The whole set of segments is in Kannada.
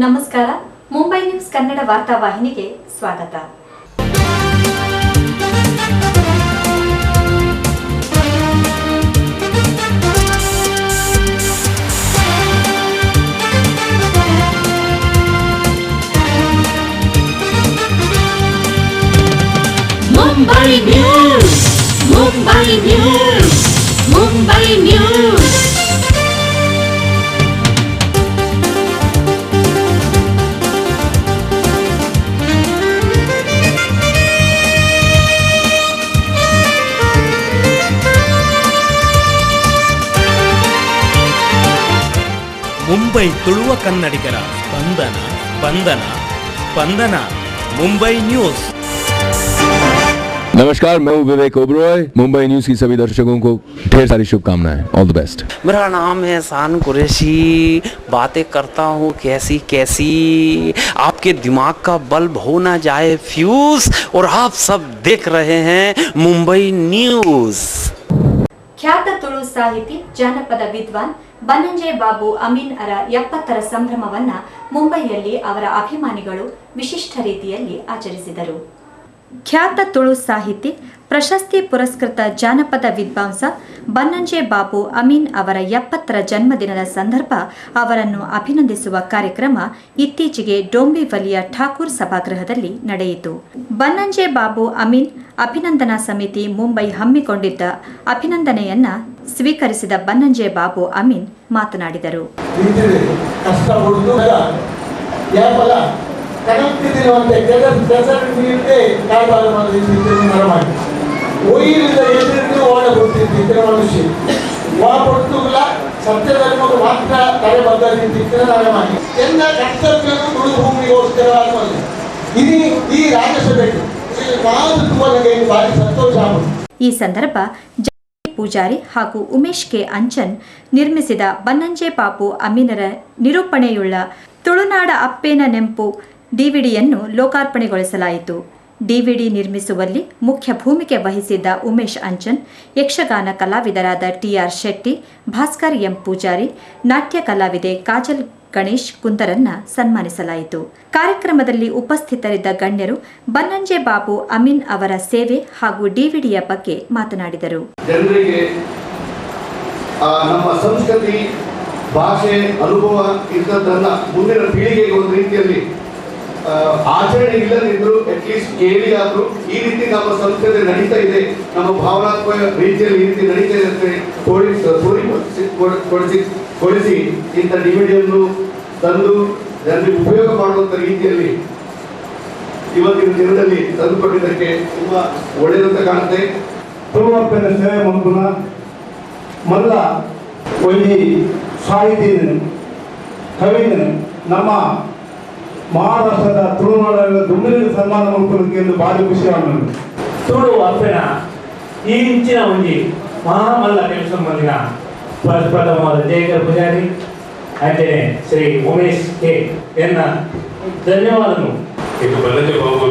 ನಮಸ್ಕಾರ. ಮುಂಬೈ ನ್ಯೂಸ್ ಕನ್ನಡ ವಾರ್ತಾವಾಹಿನಿಗೆ ಸ್ವಾಗತ. Mumbai news, Mumbai news, Mumbai news. Mumbai Tuluva ಕನ್ನಡಿಗರ ಸ್ಪಂದನ ಸ್ಪಂದನ ಸ್ಪಂದನ ಮುಂಬೈ ನ್ಯೂಸ್. नमस्कार, मैं हूं विवेक ओबरॉय. मुंबई न्यूज की सभी दर्शकों को ढेर सारी शुभकामनाएं. All the best. मेरा नाम है शान कुरैशी. बातें करता हूँ कैसी कैसी, आपके दिमाग का बल्ब हो ना जाए फ्यूज. और आप सब देख रहे हैं मुंबई न्यूज. ಖ್ಯಾತ ತುಳು ಸಾಹಿತಿ ಜಾನಪದ ವಿದ್ವಾನ್ ಬನ್ನಂಜೆ ಬಾಬು ಅಮೀನ್ ಅವರ 70ರ ಸಂಭ್ರಮವನ್ನ ಮುಂಬೈಯಲ್ಲಿ ಅವರ ಅಭಿಮಾನಿಗಳು ವಿಶಿಷ್ಟ ರೀತಿಯಲ್ಲಿ ಆಚರಿಸಿದರು. ಖ್ಯಾತ ತುಳು ಸಾಹಿತಿ ಪ್ರಶಸ್ತಿ ಪುರಸ್ಕೃತ ಜಾನಪದ ವಿದ್ವಾಂಸ ಬನ್ನಂಜೆ ಬಾಬು ಅಮೀನ್ ಅವರ 70ರ ಜನ್ಮದಿನದ ಸಂದರ್ಭ ಅವರನ್ನು ಅಭಿನಂದಿಸುವ ಕಾರ್ಯಕ್ರಮ ಇತ್ತೀಚೆಗೆ ಡೋಂಬಿವಲಿಯ ಠಾಕೂರ್ ಸಭಾಗೃಹದಲ್ಲಿ ನಡೆಯಿತು. ಬನ್ನಂಜೆ ಬಾಬು ಅಮೀನ್ ಅಭಿನಂದನಾ ಸಮಿತಿ ಮುಂಬೈ ಹಮ್ಮಿಕೊಂಡಿದ್ದ ಅಭಿನಂದನೆಯನ್ನ ಸ್ವೀಕರಿಸಿದ ಬನ್ನಂಜೆ ಬಾಬು ಅಮೀನ್ ಮಾತನಾಡಿದರು. ಸತ್ಯಧರ್ಮಕ್ಕೆ ಮಾತ್ರ ತಲೆ ಬದ್ಧರಿದ್ದ ಎಲ್ಲ ಕರ್ತವ್ಯವನ್ನು ತುಳು ಭೂಮಿಗೋಸ್ಕರವಾಗುವುದು ಇದು ಈ ರಾಜ್ಯಸಭೆಗೆ ಭಾರಿ ಸಂತೋಷ. ಈ ಸಂದರ್ಭ ಪೂಜಾರಿ ಹಾಗೂ ಉಮೇಶ್ ಕೆ ಅಂಚನ್ ನಿರ್ಮಿಸಿದ ಬನ್ನಂಜೆ ಬಾಬು ಅಮೀನರ ನಿರೂಪಣೆಯುಳ್ಳ ತುಳುನಾಡ ಅಪ್ಪೇನ ನೆಂಪು ಡಿವಿಡಿಯನ್ನು ಲೋಕಾರ್ಪಣೆಗೊಳಿಸಲಾಯಿತು. ಡಿವಿಡಿ ನಿರ್ಮಿಸುವಲ್ಲಿ ಮುಖ್ಯ ಭೂಮಿಕೆ ವಹಿಸಿದ್ದ ಉಮೇಶ್ ಅಂಚನ್, ಯಕ್ಷಗಾನ ಕಲಾವಿದರಾದ ಟಿಆರ್ ಶೆಟ್ಟಿ, ಭಾಸ್ಕರ್ ಎಂ ಪೂಜಾರಿ, ನಾಟ್ಯ ಕಲಾವಿದೆ ಕಾಜಲ್ ಗಣೇಶ್ ಕುಂದರನ್ನ ಸನ್ಮಾನಿಸಲಾಯಿತು. ಕಾರ್ಯಕ್ರಮದಲ್ಲಿ ಉಪಸ್ಥಿತರಿದ್ದ ಗಣ್ಯರು ಬನ್ನಂಜೆ ಬಾಬು ಅಮೀನ್ ಅವರ ಸೇವೆ ಹಾಗೂ ಡಿವಿಡಿಯ ಬಗ್ಗೆ ಮಾತನಾಡಿದರು. ಜನರಿಗೆ ನಮ್ಮ ಸಂಸ್ಕೃತಿ, ಭಾಷೆ, ಅನುಭವ ಇಂಥದ್ದನ್ನ ಮುಂದಿನ ಪೀಳಿಗೆಗೆ ಒಂದು ರೀತಿಯಲ್ಲಿ ಆಚರಣೆ ಇಲ್ಲದಿದ್ರು ಅಟ್ಲೀಸ್ಟ್ ಕೇಳಿ ಆದರೂ ಈ ರೀತಿ ನಮ್ಮ ಸಂಸ್ಕೃತಿ ನಡೀತಾ ಇದೆ, ನಮ್ಮ ಭಾವನಾತ್ಮಕ ರೀತಿಯಲ್ಲಿ ಈ ರೀತಿ ನಡೀತಾ ಇದೆ ಕೊಡಿಸಿ ಇಂಥ ಡಿವಿಡಿಯನ್ನು ತಂದು ಜನರಿಗೆ ಉಪಯೋಗ ಮಾಡುವಂಥ ರೀತಿಯಲ್ಲಿ ಇವತ್ತಿನ ದಿನದಲ್ಲಿ ತಂದುಕೊಟ್ಟಿದ್ದಕ್ಕೆ ತುಂಬಾ ಒಳ್ಳೆಯದಂತ ಕಾಣುತ್ತೆ. ತುಳುವಪ್ಪನ ಸೇವೆ ಮಂಕುನ ಮಲ್ಲ ಒಂಜಿ ಸಾಹಿತಿಯನ್ನು ಕವಿಯನ್ನು ನಮ್ಮ ಮಹಾರಾಷ್ಟ್ರದ ತುಳುನಾಡಿನ ದುಮ್ಮಿನ ಸನ್ಮಾನ ಮಾಡ್ಕೊಳ್ಳೋದಕ್ಕೆ ಎಂದು ಭಾರಿ ಖುಷಿ ಆಗೋದು. ತುಳು ಅಪ್ಪನ ಈ ಇಂಚಿನ ಒಂಜಿ ಮಹಾಮಲ್ಲ ಕೆಲಸ ಮಂದಿನ ಪ್ರಥಮವಾದ ಜಯಕರ ಪೂಜಾರಿ ಅಂತೆಯೇ ಶ್ರೀ ಉಮೇಶ್ ಕೆ ಎನ್ನ ಧನ್ಯವಾದನು. ಇದು ಬನ್ನಂಜೆ ಬಾಬು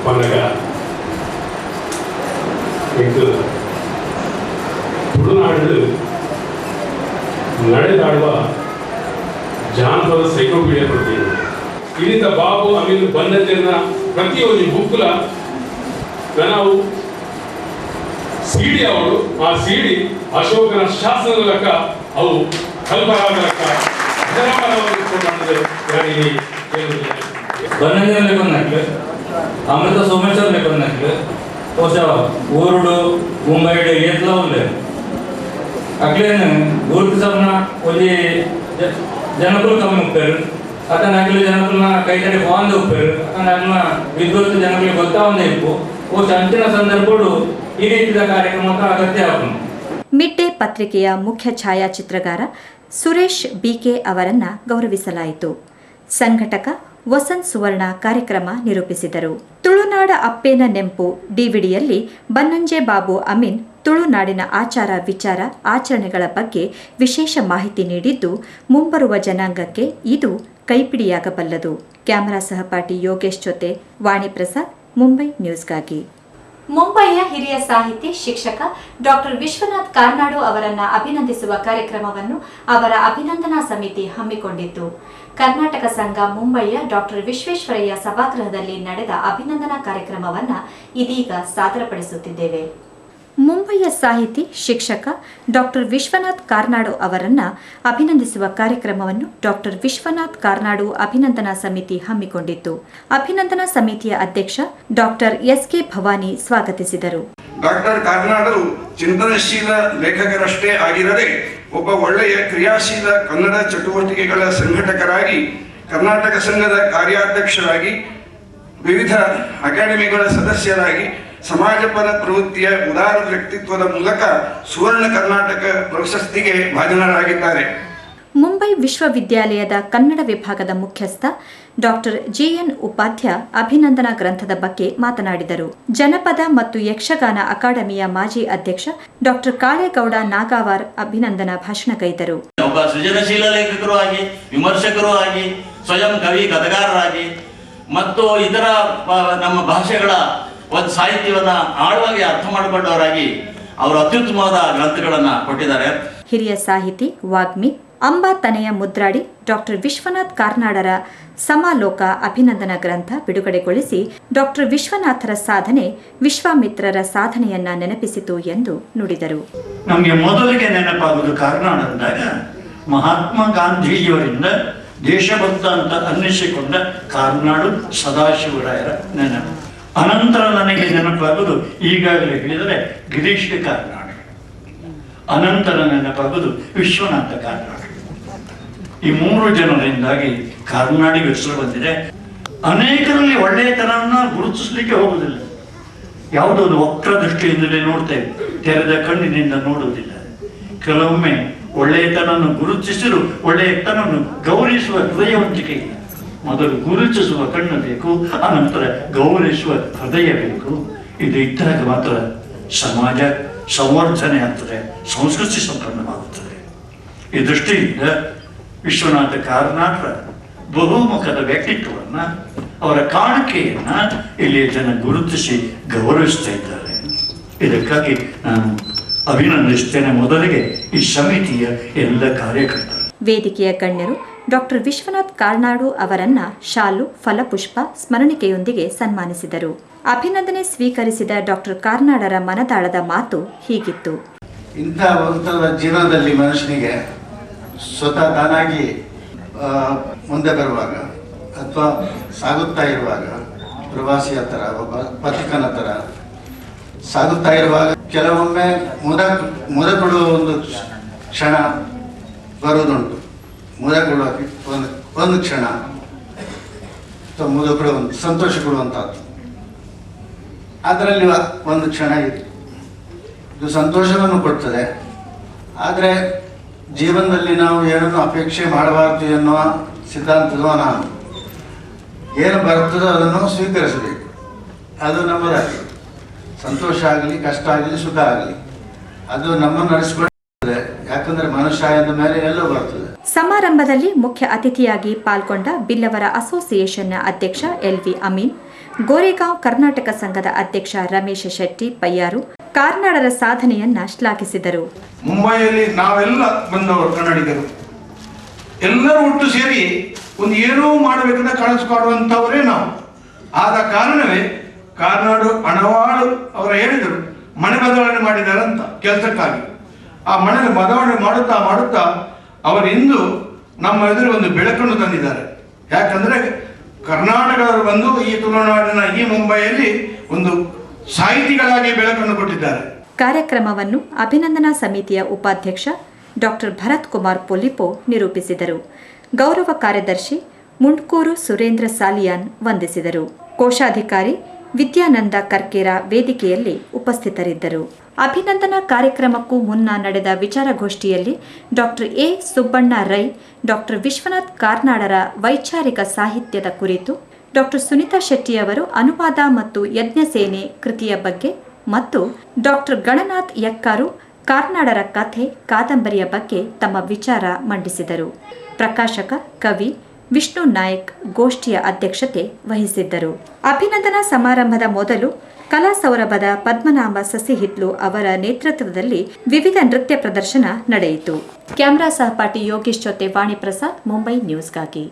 ಪನ್ನಗ ಇದು ತುಳುನಾಡು ನಡೆದಾಡುವ ಜಾನಪದ ಸೈಕ್ಲೋಪೀಡಿಯಾ ಕೊಡ್ತೀನಿ. ಇಲ್ಲಿಂದ ಬಾಬು ಅಮೀನ್ ಬನ್ನಂಜೆನ ಪ್ರತಿಯೊಂದು ಬುಕ್ಲ ನಾವು ಸಿಡಿ ಅವರು ಆ ಸಿಡಿ ಅಶೋಕನ ಶಾಸನದ ಲೆಕ್ಕ ಅವು ಕಲ್ಪರಾದ ಲೆಕ್ಕ ಬನ್ನಂಜೆ ಲೆಕ್ಕನಕ್ಕೆ ಅಮೃತ ಸೋಮೇಶ್ವರ ಲೆಕ್ಕನಕ್ಕೆ ಹೊಸ ಊರುಡು ಮುಂಬೈ ಏತ್ಲ ಉಂಡೆ ಅಕ್ಲೇನು ಊರ್ದು ಸಬ್ನ ಒಂಜಿ ಜನಕುಲು ಕಮ್ಮಿ ಉಪ್ಪೇರು ಅತನ ಅಕ್ಲು ಜನಕುಲ್ನ ಕೈತಡೆ ಬಾಂಧ್ ಉಪ್ಪೇರು ಅತನ ಅಕ್ಲ ವಿದ್ವತ್ ಜನಕುಲಿಗೆ ಗೊತ್ತಾವಂದೇ ಇಪ್ಪು ಓ ಅಂಚಿನ ಸಂದರ್ಭಗಳು ಈ ರೀತಿಯ ಕಾರ್ಯಕ್ರಮಕ್ಕೆ ಅಗತ್ಯ ಆಗುನು. ಮಿಡ್ ಡೇ ಪತ್ರಿಕೆಯ ಮುಖ್ಯ ಛಾಯಾಚಿತ್ರಗಾರ ಸುರೇಶ್ ಬಿಕೆ ಅವರನ್ನ ಗೌರವಿಸಲಾಯಿತು. ಸಂಘಟಕ ವಸಂತ್ ಸುವರ್ಣ ಕಾರ್ಯಕ್ರಮ ನಿರೂಪಿಸಿದರು. ತುಳುನಾಡ ಅಪ್ಪೇನ ನೆಂಪು ಡಿವಿಡಿಯಲ್ಲಿ ಬನ್ನಂಜೆ ಬಾಬು ಅಮೀನ್ ತುಳುನಾಡಿನ ಆಚಾರ ವಿಚಾರ ಆಚರಣೆಗಳ ಬಗ್ಗೆ ವಿಶೇಷ ಮಾಹಿತಿ ನೀಡಿದ್ದು ಮುಂಬರುವ ಜನಾಂಗಕ್ಕೆ ಇದು ಕೈಪಿಡಿಯಾಗಬಲ್ಲದು. ಕ್ಯಾಮರಾ ಸಹಪಾಠಿ ಯೋಗೇಶ್ ಜೊತೆ ವಾಣಿ ಪ್ರಸಾದ್, ಮುಂಬೈ ನ್ಯೂಸ್ಗಾಗಿ. ಮುಂಬಯಿಯ ಹಿರಿಯ ಸಾಹಿತಿ ಶಿಕ್ಷಕ ಡಾಕ್ಟರ್ ವಿಶ್ವನಾಥ್ ಕಾರ್ನಾಡು ಅವರನ್ನು ಅಭಿನಂದಿಸುವ ಕಾರ್ಯಕ್ರಮವನ್ನು ಅವರ ಅಭಿನಂದನಾ ಸಮಿತಿ ಹಮ್ಮಿಕೊಂಡಿತ್ತು. ಕರ್ನಾಟಕ ಸಂಘ ಮುಂಬಯಿಯ ಡಾಕ್ಟರ್ ವಿಶ್ವೇಶ್ವರಯ್ಯ ಸಭಾಗೃಹದಲ್ಲಿ ನಡೆದ ಅಭಿನಂದನಾ ಕಾರ್ಯಕ್ರಮವನ್ನು ಇದೀಗ ಸಾದರಪಡಿಸುತ್ತಿದ್ದೇವೆ. ಮುಂಬಯಿಯ ಸಾಹಿತಿ ಶಿಕ್ಷಕ ಡಾಕ್ಟರ್ ವಿಶ್ವನಾಥ್ ಕಾರ್ನಾಡು ಅವರನ್ನು ಅಭಿನಂದಿಸುವ ಕಾರ್ಯಕ್ರಮವನ್ನು ಡಾಕ್ಟರ್ ವಿಶ್ವನಾಥ್ ಕಾರ್ನಾಡು ಅಭಿನಂದನಾ ಸಮಿತಿ ಹಮ್ಮಿಕೊಂಡಿತ್ತು. ಅಭಿನಂದನಾ ಸಮಿತಿಯ ಅಧ್ಯಕ್ಷ ಡಾಕ್ಟರ್ ಎಸ್.ಕೆ. ಭವಾನಿ ಸ್ವಾಗತಿಸಿದರು. ಡಾಕ್ಟರ್ ಕಾರ್ನಾಡು ಚಿಂತನಶೀಲ ಲೇಖಕರಷ್ಟೇ ಆಗಿರದೆ ಒಬ್ಬ ಒಳ್ಳೆಯ ಕ್ರಿಯಾಶೀಲ ಕನ್ನಡ ಚಟುವಟಿಕೆಗಳ ಸಂಘಟಕರಾಗಿ, ಕರ್ನಾಟಕ ಸಂಘದ ಕಾರ್ಯಾಧ್ಯಕ್ಷರಾಗಿ, ವಿವಿಧ ಅಕಾಡೆಮಿಗಳ ಸದಸ್ಯರಾಗಿ, ಸಮಾಜಪರ ಪ್ರವೃತ್ತಿಯ ಉದಾರ ವ್ಯಕ್ತಿತ್ವದ ಮೂಲಕ ಸುವರ್ಣ ಕರ್ನಾಟಕ ಪ್ರಶಸ್ತಿಗೆ ಭಾಜನರಾಗಿದ್ದಾರೆ. ಮುಂಬೈ ವಿಶ್ವವಿದ್ಯಾಲಯದ ಕನ್ನಡ ವಿಭಾಗದ ಮುಖ್ಯಸ್ಥ ಡಾಕ್ಟರ್ ಜಿಎನ್ ಉಪಾಧ್ಯ ಅಭಿನಂದನಾ ಗ್ರಂಥದ ಬಗ್ಗೆ ಮಾತನಾಡಿದರು. ಜನಪದ ಮತ್ತು ಯಕ್ಷಗಾನ ಅಕಾಡೆಮಿಯ ಮಾಜಿ ಅಧ್ಯಕ್ಷ ಡಾಕ್ಟರ್ ಕಾಳೇಗೌಡ ನಾಗಾವಾರ್ ಅಭಿನಂದನಾ ಭಾಷಣಗೈದರು. ಒಬ್ಬ ಸೃಜನಶೀಲ ಲೇಖಕರು ಆಗಿ, ವಿಮರ್ಶಕರು ಆಗಿ, ಸ್ವಯಂ ಕವಿ ಕಥೆಗಾರರಾಗಿ ಮತ್ತು ಇತರ ನಮ್ಮ ಭಾಷೆಗಳ ಒಂದು ಸಾಹಿತ್ಯವನ್ನ ಆಳವಾಗಿ ಅರ್ಥ ಮಾಡಿಕೊಂಡವರಾಗಿ ಅವರು ಅತ್ಯುತ್ತಮವಾದ ಗ್ರಂಥಗಳನ್ನು ಕೊಟ್ಟಿದ್ದಾರೆ. ಹಿರಿಯ ಸಾಹಿತಿ ವಾಗ್ಮಿ ಅಂಬಾತನೆಯ ಮುದ್ರಾಡಿ ಡಾಕ್ಟರ್ ವಿಶ್ವನಾಥ್ ಕಾರ್ನಾಡರ ಸಮಾಲೋಕ ಅಭಿನಂದನಾ ಗ್ರಂಥ ಬಿಡುಗಡೆಗೊಳಿಸಿ ಡಾಕ್ಟರ್ ವಿಶ್ವನಾಥರ ಸಾಧನೆ ವಿಶ್ವಾಮಿತ್ರರ ಸಾಧನೆಯನ್ನ ನೆನಪಿಸಿತು ಎಂದು ನುಡಿದರು. ನಮಗೆ ಮೊದಲಿಗೆ ನೆನಪಾಗುವುದು ಕಾರ್ನಾಡ್ ಅಂದಾಗ ಮಹಾತ್ಮ ಗಾಂಧೀಜಿಯವರಿಂದ ದೇಶಭಕ್ತ ಅಂತ ಅನ್ನಿಸಿಕೊಂಡ ಕಾರ್ನಾಡು ಸದಾಶಿವರಾಯರ ನೆನಪು. ಅನಂತರ ನನಗೆ ನೆನಪಾಗುವುದು ಈಗಾಗಲೇ ಹೇಳಿದರೆ ಗಿರೀಶ್ ಕಾರ್ನಾಡ್, ಅನಂತರ ನೆನಪಾಗುವುದು ವಿಶ್ವನಾಥ ಕಾರ್ನಾಡ್. ಈ ಮೂರು ಜನರಿಂದಾಗಿ ಕಾರ್ನಾಡಿಗೆ ಹೆಸರು ಬಂದಿದೆ. ಅನೇಕರಲ್ಲಿ ಒಳ್ಳೆಯತನವನ್ನು ಗುರುತಿಸಲಿಕ್ಕೆ ಹೋಗುವುದಿಲ್ಲ, ಯಾವುದೋ ಒಂದು ವಕ್ರ ದೃಷ್ಟಿಯಿಂದಲೇ ನೋಡ್ತೇವೆ, ತೆರೆದ ಕಣ್ಣಿನಿಂದ ನೋಡುವುದಿಲ್ಲ. ಕೆಲವೊಮ್ಮೆ ಒಳ್ಳೆಯತನವನ್ನು ಗುರುತಿಸಲು ಒಳ್ಳೆಯತನವನ್ನು ಗೌರವಿಸುವ ಹೃದಯವಂತಿಕೆ ಇಲ್ಲ. ಮೊದಲು ಗುರುತಿಸುವ ಕಣ್ಣು ಬೇಕು, ಅನಂತರ ಗೌರವಿಸುವ ಹೃದಯ ಬೇಕು. ಇದು ಇದ್ದಾಗ ಮಾತ್ರ ಸಮಾಜ ಸಂವರ್ಧನೆ ಆಗ್ತದೆ, ಸಂಸ್ಕೃತಿ ಸಂಪನ್ನವಾಗುತ್ತದೆ. ಈ ದೃಷ್ಟಿಯಿಂದ ವಿಶ್ವನಾಥ ಕಾರ್ನಾಡರ ಬಹುಮುಖದ ವ್ಯಕ್ತಿತ್ವವನ್ನ, ಅವರ ಕಾಣಿಕೆಯನ್ನ ಇಲ್ಲಿಯ ಜನ ಗುರುತಿಸಿ ಗೌರವಿಸ್ತಾ ಇದ್ದಾರೆ. ಇದಕ್ಕಾಗಿ ನಾನು ಅಭಿನಂದಿಸ್ತೇನೆ ಮೊದಲಿಗೆ ಈ ಸಮಿತಿಯ ಎಲ್ಲ ಕಾರ್ಯಕರ್ತರು. ವೇದಿಕೆಯ ಗಣ್ಯರು ಡಾಕ್ಟರ್ ವಿಶ್ವನಾಥ್ ಕಾರ್ನಾಡು ಅವರನ್ನ ಶಾಲು, ಫಲಪುಷ್ಪ, ಸ್ಮರಣಿಕೆಯೊಂದಿಗೆ ಸನ್ಮಾನಿಸಿದರು. ಅಭಿನಂದನೆ ಸ್ವೀಕರಿಸಿದ ಡಾಕ್ಟರ್ ಕಾರ್ನಾಡರ ಮನದಾಳದ ಮಾತು ಹೀಗಿತ್ತು. ಇಂಥ ಒಂಥರ ಜೀವನದಲ್ಲಿ ಮನುಷ್ಯನಿಗೆ ಸ್ವತಃ ತಾನಾಗಿ ಮುಂದೆ ಬರುವಾಗ ಅಥವಾ ಸಾಗುತ್ತಾ ಇರುವಾಗ, ಪ್ರವಾಸಿಯ ಥರ, ಒಬ್ಬ ಪಥಿಕನ ಥರ ಸಾಗುತ್ತಾ ಇರುವಾಗ ಕೆಲವೊಮ್ಮೆ ಮುದ ಕೊಡುವ ಒಂದು ಕ್ಷಣ ಬರುವುದುಂಟು. ಮುದ ಕೊಡುವ ಒಂದು ಕ್ಷಣ ಅಥವಾ ಮುದ ಕೊಡುವ ಸಂತೋಷ ಕೊಡುವಂಥದ್ದು. ಅದರಲ್ಲಿ ಒಂದು ಕ್ಷಣ ಇದು ಸಂತೋಷವನ್ನು ಕೊಡ್ತದೆ. ಆದರೆ ಜೀವನದಲ್ಲಿ ನಾವು ಏನನ್ನು ಅಪೇಕ್ಷೆ ಮಾಡಬಾರ್ದು ಎನ್ನುವ ಸಿದ್ಧಾಂತದ ನಾನು ಏನು ಬರ್ತದೋ ಅದನ್ನು ಸ್ವೀಕರಿಸಬೇಕು. ಅದು ನಮ್ಮದಾಗಲಿ, ಸಂತೋಷ ಆಗಲಿ, ಕಷ್ಟ ಆಗಲಿ, ಸುಖ ಆಗಲಿ, ಅದು ನಮ್ಮನ್ನು ನಡೆಸಿಕೊಳ್ಳುತ್ತದೆ. ಯಾಕಂದ್ರೆ ಮನುಷ್ಯ ಎಂದ ಮೇಲೆ ಎಲ್ಲೋ ಬರ್ತದೆ. ಸಮಾರಂಭದಲ್ಲಿ ಮುಖ್ಯ ಅತಿಥಿಯಾಗಿ ಪಾಲ್ಗೊಂಡ ಬಿಲ್ಲವರ ಅಸೋಸಿಯೇಷನ್ನ ಅಧ್ಯಕ್ಷ ಎಲ್.ವಿ. ಅಮೀನ್, ಗೋರೆಗಾಂವ್ ಕರ್ನಾಟಕ ಸಂಘದ ಅಧ್ಯಕ್ಷ ರಮೇಶ ಶೆಟ್ಟಿ ಪಯ್ಯಾರು ಕಾರ್ನಾಡರ ಸಾಧನೆಯನ್ನ ಶ್ಲಾಘಿಸಿದರು. ಮುಂಬೈಯಲ್ಲಿ ನಾವೆಲ್ಲ ಬಂದವರು ಕನ್ನಡಿಗರು, ಎಲ್ಲರೂ ಒಟ್ಟು ಸೇರಿ ಒಂದು ಏನೋ ಮಾಡಬೇಕಂತ ಕನಸು ಕಾಡುವಂಥವರೇ ನಾವು. ಆದ ಕಾರಣವೇ ಕಾರ್ನಾಡು ಅಣವಾಳು ಅವರು ಹೇಳಿದರು, ಮನೆ ಬದಲಾವಣೆ ಮಾಡಿದ್ದಾರೆ ಅಂತ ಕೆಲಸಕ್ಕಾಗಿ. ಆ ಮನೆ ಬದಲಾವಣೆ ಮಾಡುತ್ತಾ ಮಾಡುತ್ತಾ ಅವರು ಇಂದು ನಮ್ಮ ಎದುರು ಒಂದು ಬೆಳಕನ್ನು ತಂದಿದ್ದಾರೆ. ಯಾಕಂದ್ರೆ ಕರ್ನಾಟಕದವರು ಬಂದು ಈ ತುಳುನಾಡಿನ ಈ ಮುಂಬೈಯಲ್ಲಿ ಒಂದು ಸಾಹಿತಿಗಳಾಗಿ ಬೆಳಕನ್ನು ಕೊಟ್ಟಿದ್ದಾರೆ. ಕಾರ್ಯಕ್ರಮವನ್ನು ಅಭಿನಂದನಾ ಸಮಿತಿಯ ಉಪಾಧ್ಯಕ್ಷ ಡಾಕ್ಟರ್ ಭರತ್ ಕುಮಾರ್ ಪೊಲಿಪೋ ನಿರೂಪಿಸಿದರು. ಗೌರವ ಕಾರ್ಯದರ್ಶಿ ಮುಂಡ್ಕೂರು ಸುರೇಂದ್ರ ಸಾಲಿಯಾನ್ ವಂದಿಸಿದರು. ಕೋಶಾಧಿಕಾರಿ ವಿದ್ಯಾನಂದ ಕರ್ಕೇರ ವೇದಿಕೆಯಲ್ಲಿ ಉಪಸ್ಥಿತರಿದ್ದರು. ಅಭಿನಂದನಾ ಕಾರ್ಯಕ್ರಮಕ್ಕೂ ಮುನ್ನ ನಡೆದ ವಿಚಾರಗೋಷ್ಠಿಯಲ್ಲಿ doctor A Subbanna Rai doctor Vishwanath ಕಾರ್ನಾಡರ ವೈಚಾರಿಕ ಸಾಹಿತ್ಯದ ಕುರಿತು, ಡಾಕ್ಟರ್ ಸುನೀತಾ ಶೆಟ್ಟಿಯವರು ಅನುವಾದ ಮತ್ತು ಯಜ್ಞಸೇನೆ ಕೃತಿಯ ಬಗ್ಗೆ ಮತ್ತು ಡಾಕ್ಟರ್ ಗಣನಾಥ್ ಯಕ್ಕಾರು ಕಾರ್ನಾಡರ ಕಥೆ, ಕಾದಂಬರಿಯ ಬಗ್ಗೆ ತಮ್ಮ ವಿಚಾರ ಮಂಡಿಸಿದರು. ಪ್ರಕಾಶಕ, ಕವಿ ವಿಷ್ಣು ನಾಯಕ್ ಗೋಷ್ಠಿಯ ಅಧ್ಯಕ್ಷತೆ ವಹಿಸಿದ್ದರು. ಅಭಿನಂದನಾ ಸಮಾರಂಭದ ಮೊದಲು ಕಲಾ ಸೌರಭದ ಪದ್ಮನಾಭ ಸಸಿಹಿತ್ಲು ಅವರ ನೇತೃತ್ವದಲ್ಲಿ ವಿವಿಧ ನೃತ್ಯ ಪ್ರದರ್ಶನ ನಡೆಯಿತು. ಕ್ಯಾಮರಾ ಸಹಪಾಠಿ ಯೋಗೇಶ್ ಜೊತೆ ವಾಣಿ ಪ್ರಸಾದ್, ಮುಂಬೈ ನ್ಯೂಸ್ಗಾಗಿ.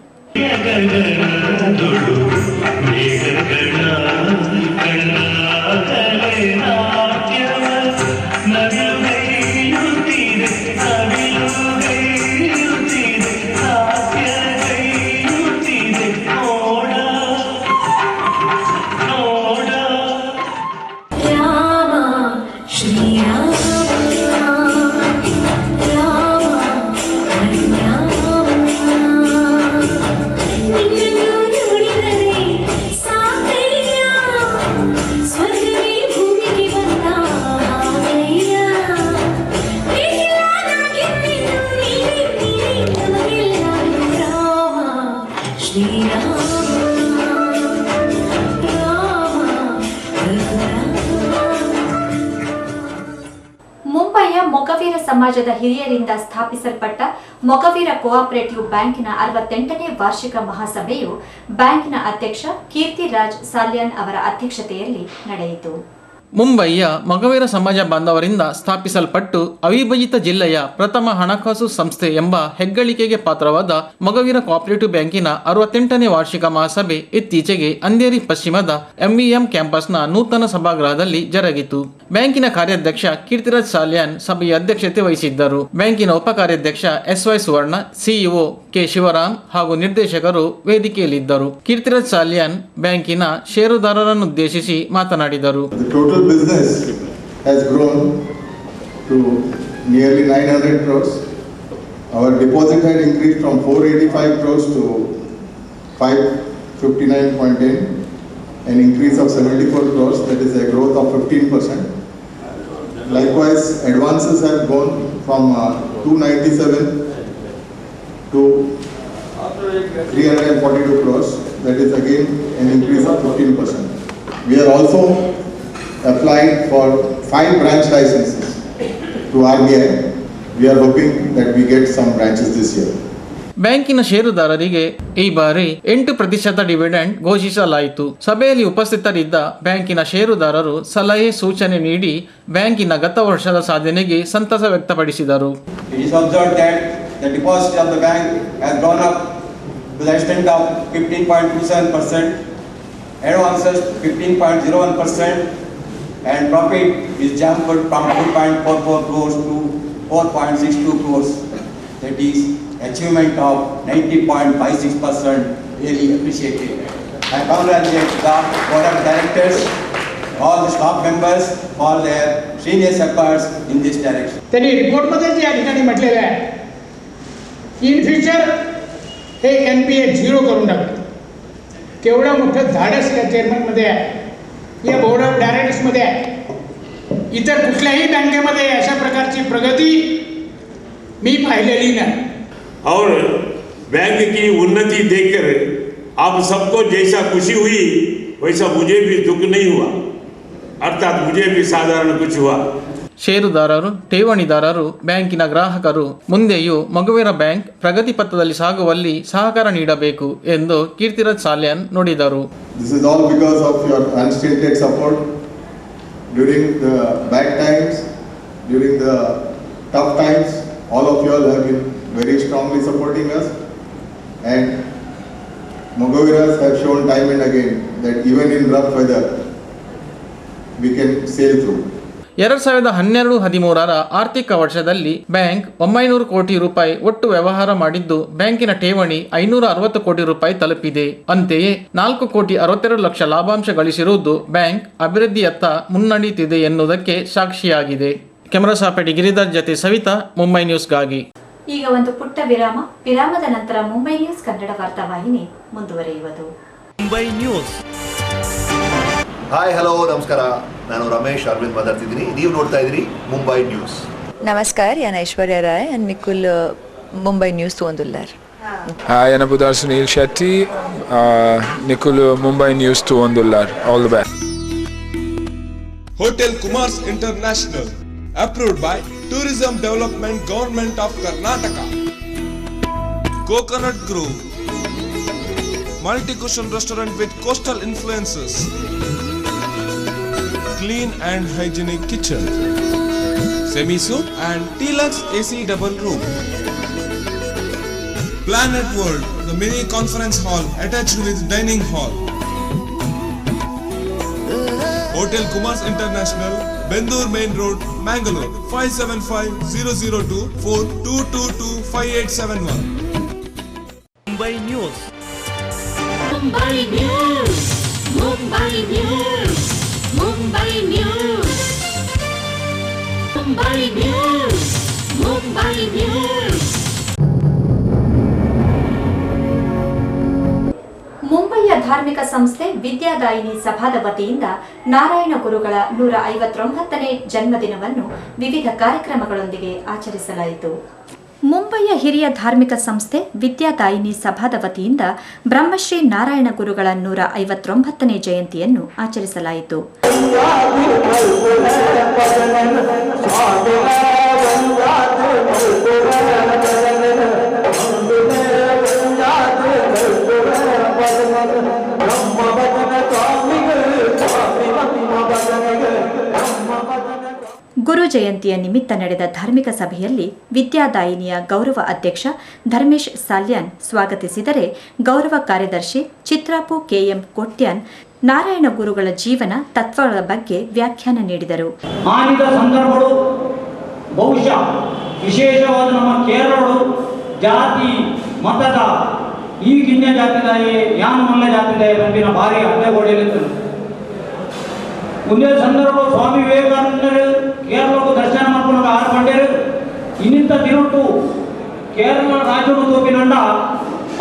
ಮುಂಬೈಯ ಮೊಗವೀರ ಸಮಾಜದ ಹಿರಿಯರಿಂದ ಸ್ಥಾಪಿಸಲ್ಪಟ್ಟ ಮೊಗವೀರ ಕೋಆಪರೇಟಿವ್ ಬ್ಯಾಂಕಿನ 68ನೇ ವಾರ್ಷಿಕ ಮಹಾಸಭೆಯು ಬ್ಯಾಂಕಿನ ಅಧ್ಯಕ್ಷ ಕೀರ್ತಿರಾಜ್ ಸಾಲ್ಯಾನ್ ಅವರ ಅಧ್ಯಕ್ಷತೆಯಲ್ಲಿ ನಡೆಯಿತು. ಮುಂಬಯಿಯ ಮೊಗವೀರ ಸಮಾಜ ಬಾಂಧವರಿಂದ ಸ್ಥಾಪಿಸಲ್ಪಟ್ಟು ಅವಿಭಜಿತ ಜಿಲ್ಲೆಯ ಪ್ರಥಮ ಹಣಕಾಸು ಸಂಸ್ಥೆ ಎಂಬ ಹೆಗ್ಗಳಿಕೆಗೆ ಪಾತ್ರವಾದ ಮೊಗವೀರ ಕೋಆಪರೇಟಿವ್ ಬ್ಯಾಂಕಿನ 68ನೇ ವಾರ್ಷಿಕ ಮಹಾಸಭೆ ಇತ್ತೀಚೆಗೆ ಅಂಧೇರಿ ಪಶ್ಚಿಮದ ಎಂವಿಎಂ ಕ್ಯಾಂಪಸ್ನ ನೂತನ ಸಭಾಗೃಹದಲ್ಲಿ ಜರುಗಿತು. ಬ್ಯಾಂಕಿನ ಕಾರ್ಯಾಧ್ಯಕ್ಷ ಕೀರ್ತಿರಾಜ್ ಸಾಲ್ಯಾನ್ ಸಭೆಯ ಅಧ್ಯಕ್ಷತೆ ವಹಿಸಿದ್ದರು. ಬ್ಯಾಂಕಿನ ಉಪ ಕಾರ್ಯಾಧ್ಯಕ್ಷ SY ಸುವರ್ಣ, ಸಿಇಒ ಕೆ ಶಿವರಾಮ್ ಹಾಗೂ ನಿರ್ದೇಶಕರು ವೇದಿಕೆಯಲ್ಲಿದ್ದರು. ಕೀರ್ತಿರಾಜ್ ಸಾಲ್ಯಾನ್ ಬ್ಯಾಂಕಿನ ಷೇರುದಾರರನ್ನುದ್ದೇಶಿಸಿ ಮಾತನಾಡಿದರು. Total business has grown to nearly 900 crores. Our deposit had increased from 485 crores to 559.10, an increase of 74 crores, that is a growth of 15%. Likewise, advances have gone from 297 to 342 crores, that is again an increase of 15%. We are also applied for 5 branch licenses to RBI. We are hoping that we get some branches this year. ಬ್ಯಾಂಕಿನ ಷೇರುದಾರರಿಗೆ ಈ ಬಾರಿ 8% ಡಿವಿಡೆಂಡ್ ಘೋಷಿಸಲಾಯಿತು. ಸಭೆಯಲ್ಲಿ ಉಪಸ್ಥಿತರಿದ್ದ ಬ್ಯಾಂಕಿನ ಷೇರುದಾರರು ಸಲಹೆ ಸೂಚನೆ ನೀಡಿ ಬ್ಯಾಂಕಿನ ಗತ ವರ್ಷದ ಸಾಧನೆಗೆ ಸಂತಸ ವ್ಯಕ್ತಪಡಿಸಿದರು. It is observed that the deposit of the bank has gone up to the extent of 15.27%, advances 15.01%, and profit is jumped from 2.44 crores to 4.62 crores. That is achievement of 90.56%, really appreciated. I congratulate the board of directors, all the staff members for their serious efforts in this direction. त्यांनी रिपोर्टमध्ये जे या ठिकाणी म्हटलेलं आहे, इन फ्युचर हे NPA 0 करून टाकलं. केवढं मोठं धाडस या चेअरमनमध्ये आहे, या बोर्ड ऑफ डायरेक्टर्समध्ये आहे. इतर कुठल्याही बँकेमध्ये अशा प्रकारची प्रगती मी पाहिलेली नाही. और बैंक की उन्नति देखकर आप सबको जैसा खुशी हुई वैसा मुझे भी दुख नहीं हुआ, अर्थात मुझे भी साधारण कुछ हुआ. ಷೇರುದಾರರು, ಠೇವಣಿದಾರರು, ಬ್ಯಾಂಕಿನ ಗ್ರಾಹಕರು ಮುಂದೆಯೂ ಮೊಗವೀರ ಬ್ಯಾಂಕ್ ಪ್ರಗತಿ ಪಥದಲ್ಲಿ ಸಾಗುವಲ್ಲಿ ಸಹಕಾರ ನೀಡಬೇಕು ಎಂದು ಕೀರ್ತಿರಾಜ್ ಸಾಲ್ಯಾನ್ ನುಡಿದರು. This is all because of your unstinted support during the bad times, during the tough times. All of you all have been very strongly supporting us, and Mogaviras have shown time and again that even in rough weather we can sail through. 2012-13 ಆರ್ಥಿಕ ವರ್ಷದಲ್ಲಿ ಬ್ಯಾಂಕ್ 900 ಕೋಟಿ ರೂಪಾಯಿ ಒಟ್ಟು ವ್ಯವಹಾರ ಮಾಡಿದ್ದು ಬ್ಯಾಂಕಿನ ಠೇವಣಿ 560 ಕೋಟಿ ರೂಪಾಯಿ ತಲುಪಿದೆ. ಅಂತೆಯೇ 4 ಕೋಟಿ 62 ಲಕ್ಷ ಲಾಭಾಂಶ ಗಳಿಸಿರುವುದು ಬ್ಯಾಂಕ್ ಅಭಿವೃದ್ಧಿಯತ್ತ ಮುನ್ನಡೆಯುತ್ತಿದೆ ಎನ್ನುವುದಕ್ಕೆ ಸಾಕ್ಷಿಯಾಗಿದೆ. ಕ್ಯಾಮರಾ ಸಾಪೇಟಿ ಗಿರಿಧರ್ ಜೊತೆ ಸವಿತಾ, ಮುಂಬೈ ನ್ಯೂಸ್ಗಾಗಿ. ಈಗ ಒಂದು ಪುಟ್ಟ ವಿರಾಮದ ನಂತರ ಮುಂಬೈ ನ್ಯೂಸ್ ಕನ್ನಡ ವಾರ್ತಾವಾಹಿನಿ ಮುಂದುವರಿಯುವುದು. ಮುಂಬೈ ನ್ಯೂಸ್. ಹಾಯ್, ಹಲೋ, ನಮಸ್ಕಾರ. ನಾನು ರಮೇಶ್ ಅರವಿಂದ್ ಮಾತಾಡ್ತಿದ್ದೀನಿ. ನೀವು ನೋಡ್ತಾ ಇದ್ದೀರಿ ಮುಂಬೈ ನ್ಯೂಸ್. नमस्कार, याना Aishwarya Rai and Nikul Mumbai News 2 Hi, Anna Budar Sunil Shetty, Nikul Mumbai News 2 All the best. Hotel Kumars International, approved by Tourism Development Government of Karnataka. Coconut Grove, multi-cuisine restaurant with coastal influences, clean and hygienic kitchen, semi-soup and deluxe AC double room. Planet World, the mini conference hall attached with dining hall. Hotel Kumars International, Bendur Main Road, Mangalore, 57500222258871. Mumbai News. Mumbai News. Mumbai News. Mumbai News. Mumbai News. Mumbai News. ಮುಂಬಯಿಯ ಧಾರ್ಮಿಕ ಸಂಸ್ಥೆ ವಿದ್ಯಾದಾಯಿನಿ ಸಭಾದ ವತಿಯಿಂದ ನಾರಾಯಣ ಗುರುಗಳ 159ನೇ ಜನ್ಮದಿನವನ್ನು ವಿವಿಧ ಕಾರ್ಯಕ್ರಮಗಳೊಂದಿಗೆ ಆಚರಿಸಲಾಯಿತು. ಮುಂಬಯಿಯ ಹಿರಿಯ ಧಾರ್ಮಿಕ ಸಂಸ್ಥೆ ವಿದ್ಯಾದಾಯಿನಿ ಸಭಾದ ವತಿಯಿಂದ ಬ್ರಹ್ಮಶ್ರೀ ನಾರಾಯಣ ಗುರುಗಳ 159ನೇ ಜಯಂತಿಯನ್ನು ಆಚರಿಸಲಾಯಿತು. ಗುರು ಜಯಂತಿಯ ನಿಮಿತ್ತ ನಡೆದ ಧಾರ್ಮಿಕ ಸಭೆಯಲ್ಲಿ ವಿದ್ಯಾದಾಯಿನಿಯ ಗೌರವ ಅಧ್ಯಕ್ಷ ಧರ್ಮೇಶ್ ಸಾಲ್ಯಾನ್ ಸ್ವಾಗತಿಸಿದರೆ, ಗೌರವ ಕಾರ್ಯದರ್ಶಿ ಚಿತ್ರಾಪು ಕೆಎಂ ಕೊಟ್ಯಾನ್ ನಾರಾಯಣ ಗುರುಗಳ ಜೀವನ ತತ್ವಗಳ ಬಗ್ಗೆ ವ್ಯಾಖ್ಯಾನ ನೀಡಿದರು. ಆನಿದ ಸಂದರ್ಭಗಳು ಬಹುಶಃ ವಿಶೇಷವಾದ ನಮ್ಮ ಕೇರಳಗಳು ಜಾತಿ ಮತದ ಈ ಗಿನ್ಯ ಜಾತಿದಾಯೇ ಯಾನ್ ಮಲ್ಲ ಜಾತಿದಾಯ ಬಂದಿನ ಭಾರಿ ಅಡ್ಡಗೋಡೆಯಲ್ಲಿದ್ದರು. ಒಂದೇ ಸಂದರ್ಭ ಸ್ವಾಮಿ ವಿವೇಕಾನಂದರು ಕೇರಳಕ್ಕೂ ದರ್ಶನ ಮಾಡ್ಕೊಂಡು 6 ಗಂಟೆರು ಇನ್ನಿಂತ ದಿನಟ್ಟು ಕೇರಳ ರಾಜ್ಯವನ್ನು ತೋಪಿನಂಡ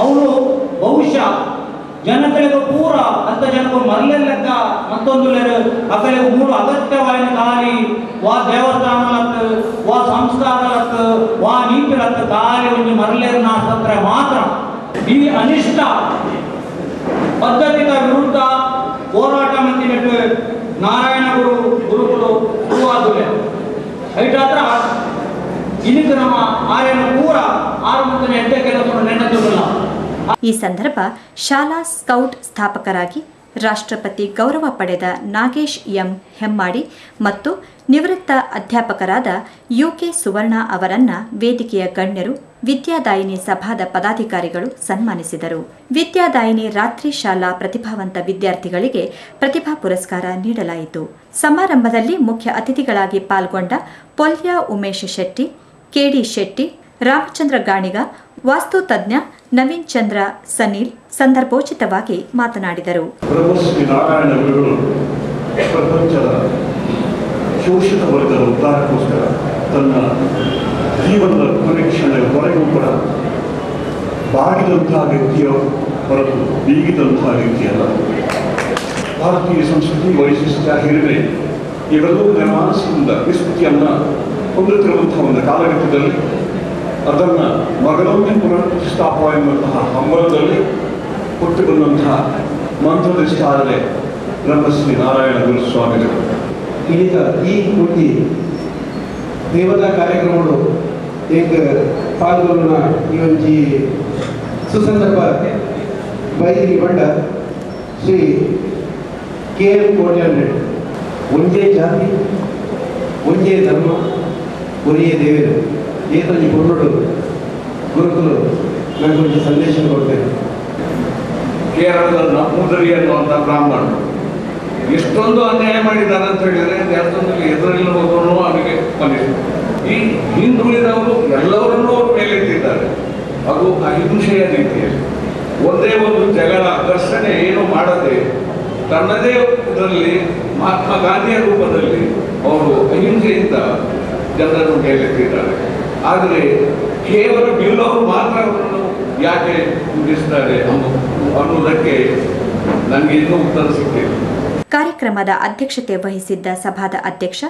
ಅವರು ಬಹುಶಃ ಜನತೆಗೆ ಪೂರ ಅಂತ ಜನರು ಮರಲೆಕ್ಕ ಮತ್ತೊಂದು ಅಕಡೆ 3 ಅಗತ್ಯವಾದ ಖಾಲಿ ವಾ ದೇವಸ್ಥಾನಲತ್ತು ವಾ ಸಂಸ್ಕಾರಲತ್ತು ವಾ ನೀತಿಲತ್ತು ಖಾಲಿ ಒಂದು ಮರಲೇರಿನ ಆಸ್ಪತ್ರೆ ಮಾತ್ರ ಈ ಅನಿಷ್ಟ ಪದ್ಧತಿಗಳ ವಿರುದ್ಧ ಹೋರಾಟ ಮಂದಿನಟ್ಟು ನಾರಾಯಣ ಗುರುಗಳು ಶುರುವಾದರೆ ಐಟಾದ್ರ ಇದಕ್ಕೆ ನಮ್ಮ ಆರ್ಯನ ಪೂರ 6 ಎಂಟೆ ಕೆಲಸವನ್ನು ನೆನಪಿಲ್ಲ. ಈ ಸಂದರ್ಭ ಶಾಲಾ ಸ್ಕೌಟ್ ಸ್ಥಾಪಕರಾಗಿ ರಾಷ್ಟ್ರಪತಿ ಗೌರವ ಪಡೆದ ನಾಗೇಶ್ ಎಂ ಹೆಮ್ಮಾಡಿ ಮತ್ತು ನಿವೃತ್ತ ಅಧ್ಯಾಪಕರಾದ ಯುಕೆ ಸುವರ್ಣ ಅವರನ್ನ ವೇದಿಕೆಯ ಗಣ್ಯರು, ವಿದ್ಯಾದಾಯಿನಿ ಸಭಾದ ಪದಾಧಿಕಾರಿಗಳು ಸನ್ಮಾನಿಸಿದರು. ವಿದ್ಯಾದಾಯಿನಿ ರಾತ್ರಿ ಶಾಲಾ ಪ್ರತಿಭಾವಂತ ವಿದ್ಯಾರ್ಥಿಗಳಿಗೆ ಪ್ರತಿಭಾ ಪುರಸ್ಕಾರ ನೀಡಲಾಯಿತು. ಸಮಾರಂಭದಲ್ಲಿ ಮುಖ್ಯ ಅತಿಥಿಗಳಾಗಿ ಪಾಲ್ಗೊಂಡ ಪೊಲ್ಯ ಉಮೇಶ್ ಶೆಟ್ಟಿ, ಕೆಡಿ ಶೆಟ್ಟಿ, ರಾಮಚಂದ್ರ ಗಾಣಿಗ, ವಾಸ್ತು ತಜ್ಞ ನವೀನ್ ಚಂದ್ರ ಸನೀಲ್ ಸಂದರ್ಭೋಚಿತವಾಗಿ ಮಾತನಾಡಿದರು. ಬ್ರಹ್ಮಶ್ರೀ ನಾರಾಯಣ ಗುರುಗಳು ಪ್ರಪಂಚದ ಶೋಷಿತ ವರ್ಗದ ಉದ್ಧಾರಕ್ಕೋಸ್ಕರ ತನ್ನ ಜೀವನದ ಕೊನೆಕ್ಷಣವರೆಗೂ ಕೂಡ ಬಾಗಿದಂತಹ ವ್ಯಕ್ತಿಯ ಹೊರತು ಬೀಗಿದಂತಹ ವ್ಯಕ್ತಿಯಲ್ಲ. ಭಾರತೀಯ ಸಂಸ್ಕೃತಿ ವೈಶಿಷ್ಟ್ಯ ಹಿರಿಮೆ ಇವೆಲ್ಲವೂ ಮಾನಸಿಕದಿಂದ ವಿಸ್ಮೃತಿಯನ್ನು ಹೊಂದುತ್ತಿರುವಂತಹ ಒಂದು ಕಾಲಘಟ್ಟದಲ್ಲಿ ಅದನ್ನು ಮಗನೊಮ್ಮೆ ಪುನಃಸ್ಥಾಪ ಎನ್ನುವಂತಹ ಹಂಬಲದಲ್ಲಿ ಹುಟ್ಟು ಬಂದಂತಹ ಮಂತ್ರನಿಷ್ಠಾರದೆ ಬ್ರಹ್ಮಶ್ರೀ ನಾರಾಯಣ ಗುರು ಸ್ವಾಮಿಗಳು. ಈಗ ಈ ಕೂಟಿ ದೇವತಾ ಕಾರ್ಯಕ್ರಮಗಳು एक ಪಾಲ್ಗೊಳ್ಳುವ ಈ ಒಂದು ಸುಸಂದರ್ಭ ವೈದಿಕ ಬಂಡ ಶ್ರೀ KM ಕೋಟ್ಯಾನ್ ಒಂದೇ ಜಾತಿ ಒಂದೇ ಧರ್ಮ ಒರೇ ದೇವರು ಏತಂಜಿ ಕೊರಡು ಗುರುಕುಲು ನನಗೊಂದು ಸಂದೇಶ ಕೊಡ್ತೇನೆ. ಕೇರಳದ ನಮ್ಮೂದರಿ ಅನ್ನುವಂಥ ಬ್ರಾಹ್ಮಣರು ಎಷ್ಟೊಂದು ಅನ್ಯಾಯ ಮಾಡಿದ್ದಾರೆ ಅಂತ ಹೇಳಿದರೆ ದೇವಸ್ಥಾನದಲ್ಲಿ ಎದುರಿಲ್ಲಬಹುದು ಅವರಿಗೆ ಮನುಷ್ಯ. ಈ ಹಿಂದುಳಿದವರು ಎಲ್ಲವರನ್ನೂ ಅವರು ಮೇಲೆತ್ತಿದ್ದಾರೆ. ಅದು ಅಹಿಂಸೆಯ ರೀತಿಯಲ್ಲಿ ಒಂದೇ ಒಂದು ಜಗಳ ಘರ್ಷಣೆ ಏನು ಮಾಡದೆ ತನ್ನದೇ ಇದರಲ್ಲಿ ಮಹಾತ್ಮ ಗಾಂಧಿಯ ರೂಪದಲ್ಲಿ ಅವರು ಅಹಿಂಸೆಯಿಂದ ಜನರನ್ನು ಮೇಲೆತ್ತಿದ್ದಾರೆ. ಆದರೆ ಕೇವಲ ಬಿಲ್ಲವರು ಮಾತ್ರ ಅವರನ್ನು ಯಾಕೆ ಮುಗಿಸ್ತಾರೆ ಅನ್ನುವುದಕ್ಕೆ ನನಗೆ ಇನ್ನೂ ಉತ್ತರ ಸಿಕ್ಕಿಲ್ಲ. ಕಾರ್ಯಕ್ರಮದ ಅಧ್ಯಕ್ಷತೆ ವಹಿಸಿದ್ದ ಸಭಾದ ಅಧ್ಯಕ್ಷ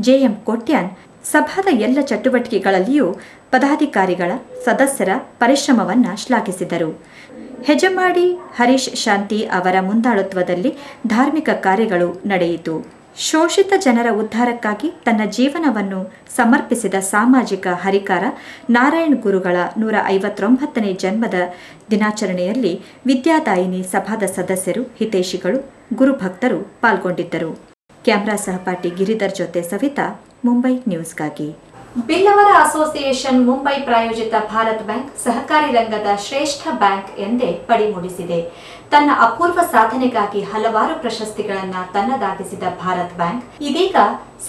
JM ಕೊಟ್ಯಾನ್ ಸಭಾದ ಎಲ್ಲ ಚಟುವಟಿಕೆಗಳಲ್ಲಿಯೂ ಪದಾಧಿಕಾರಿಗಳ ಸದಸ್ಯರ ಪರಿಶ್ರಮವನ್ನು ಶ್ಲಾಘಿಸಿದರು. ಹೆಜಮಾಡಿ ಹರೀಶ್ ಶಾಂತಿ ಅವರ ಮುಂದಾಳತ್ವದಲ್ಲಿ ಧಾರ್ಮಿಕ ಕಾರ್ಯಗಳು ನಡೆಯಿತು. ಶೋಷಿತ ಜನರ ಉದ್ಧಾರಕ್ಕಾಗಿ ತನ್ನ ಜೀವನವನ್ನು ಸಮರ್ಪಿಸಿದ ಸಾಮಾಜಿಕ ಹರಿಕಾರ ನಾರಾಯಣ್ ಗುರುಗಳ 159ನೇ ಜನ್ಮದ ದಿನಾಚರಣೆಯಲ್ಲಿ ವಿದ್ಯಾದಾಯಿನಿ ಸಭಾದ ಸದಸ್ಯರು, ಹಿತೈಷಿಗಳು, ಗುರುಭಕ್ತರು ಪಾಲ್ಗೊಂಡಿದ್ದರು. ಕ್ಯಾಮರಾ ಸಹಪಾಠಿ ಗಿರಿಧರ್ ಜೊತೆ ಸವಿತಾ, ಮುಂಬೈ ನ್ಯೂಸ್ಗಾಗಿ. ಬಿಲ್ಲವರ ಅಸೋಸಿಯೇಷನ್ ಮುಂಬೈ ಪ್ರಾಯೋಜಿತ ಭಾರತ್ ಬ್ಯಾಂಕ್ ಸಹಕಾರಿ ರಂಗದ ಶ್ರೇಷ್ಠ ಬ್ಯಾಂಕ್ ಎಂದೇ ಪಡಿಮೂಡಿಸಿದೆ. ತನ್ನ ಅಪೂರ್ವ ಸಾಧನೆಗಾಗಿ ಹಲವಾರು ಪ್ರಶಸ್ತಿಗಳನ್ನು ತನ್ನದಾಗಿಸಿದ ಭಾರತ್ ಬ್ಯಾಂಕ್ ಇದೀಗ